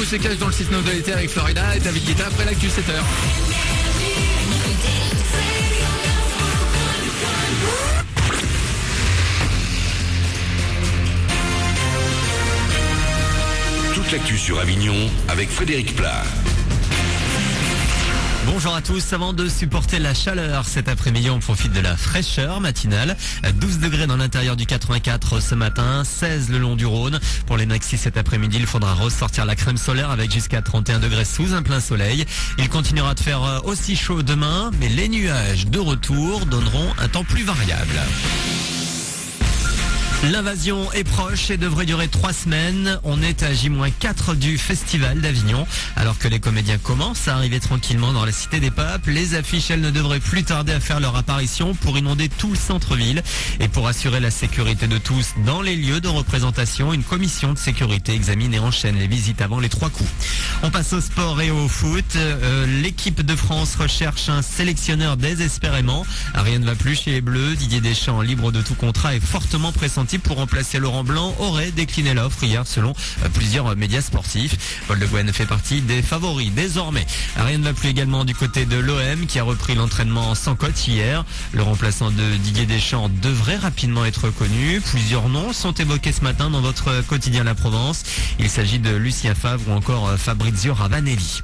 se cache dans le 6-9 de l'été avec Florida et David Guetta après l'actu 7h. Toute l'actu sur Avignon avec Frédéric Plat. Bonjour à tous, avant de supporter la chaleur cet après-midi, on profite de la fraîcheur matinale. 12 degrés dans l'intérieur du 84 ce matin, 16 le long du Rhône. Pour les Naxis cet après-midi, il faudra ressortir la crème solaire avec jusqu'à 31 degrés sous un plein soleil. Il continuera de faire aussi chaud demain, mais les nuages de retour donneront un temps plus variable. L'invasion est proche et devrait durer 3 semaines. On est à J-4 du Festival d'Avignon. Alors que les comédiens commencent à arriver tranquillement dans la Cité des Papes, les affiches, elles ne devraient plus tarder à faire leur apparition pour inonder tout le centre-ville. Et pour assurer la sécurité de tous dans les lieux de représentation, une commission de sécurité examine et enchaîne les visites avant les 3 coups. On passe au sport et au foot. L'équipe de France recherche un sélectionneur désespérément. Rien ne va plus chez les Bleus. Didier Deschamps, libre de tout contrat, est fortement pressenti pour remplacer Laurent Blanc, aurait décliné l'offre hier selon plusieurs médias sportifs. Paul Le Guen fait partie des favoris désormais. Rien ne va plus également du côté de l'OM qui a repris l'entraînement sans coach hier. Le remplaçant de Didier Deschamps devrait rapidement être connu. Plusieurs noms sont évoqués ce matin dans votre quotidien La Provence. Il s'agit de Lucien Favre ou encore Fabrizio Ravanelli.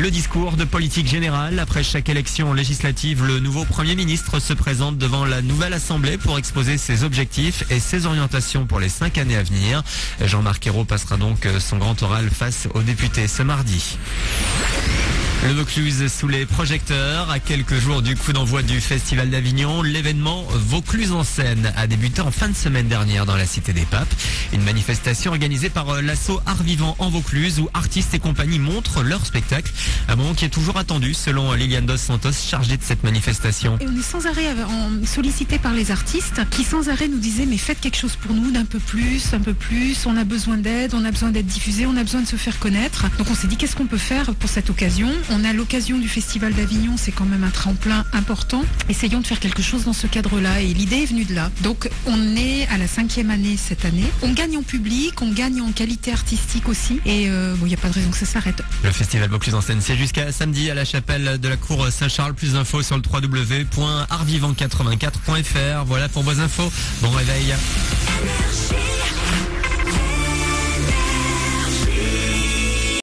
Le discours de politique générale. Après chaque élection législative, le nouveau Premier ministre se présente devant la nouvelle Assemblée pour exposer ses objectifs et ses orientations pour les 5 années à venir. Jean-Marc Ayrault passera donc son grand oral face aux députés ce mardi. Le Vaucluse sous les projecteurs. À quelques jours du coup d'envoi du Festival d'Avignon, l'événement Vaucluse en scène a débuté en fin de semaine dernière dans la Cité des Papes. Une manifestation organisée par l'asso Art Vivant en Vaucluse où artistes et compagnie montrent leur spectacle. Un moment qui est toujours attendu selon Liliane Dos Santos, chargée de cette manifestation. Et on est sans arrêt sollicité par les artistes qui sans arrêt nous disaient mais faites quelque chose pour nous d'un peu plus, on a besoin d'aide, on a besoin d'être diffusé, on a besoin de se faire connaître. Donc on s'est dit qu'est-ce qu'on peut faire pour cette occasion. On a l'occasion du Festival d'Avignon, c'est quand même un tremplin important. Essayons de faire quelque chose dans ce cadre-là et l'idée est venue de là. Donc on est à la 5e année cette année. On gagne en public, on gagne en qualité artistique aussi et il n'y a pas de raison que ça s'arrête. Le Festival Vaucluse en scène, c'est jusqu'à samedi à la chapelle de la Cour Saint-Charles. Plus d'infos sur le www.artvivant84.fr. Voilà pour vos infos. Bon réveil.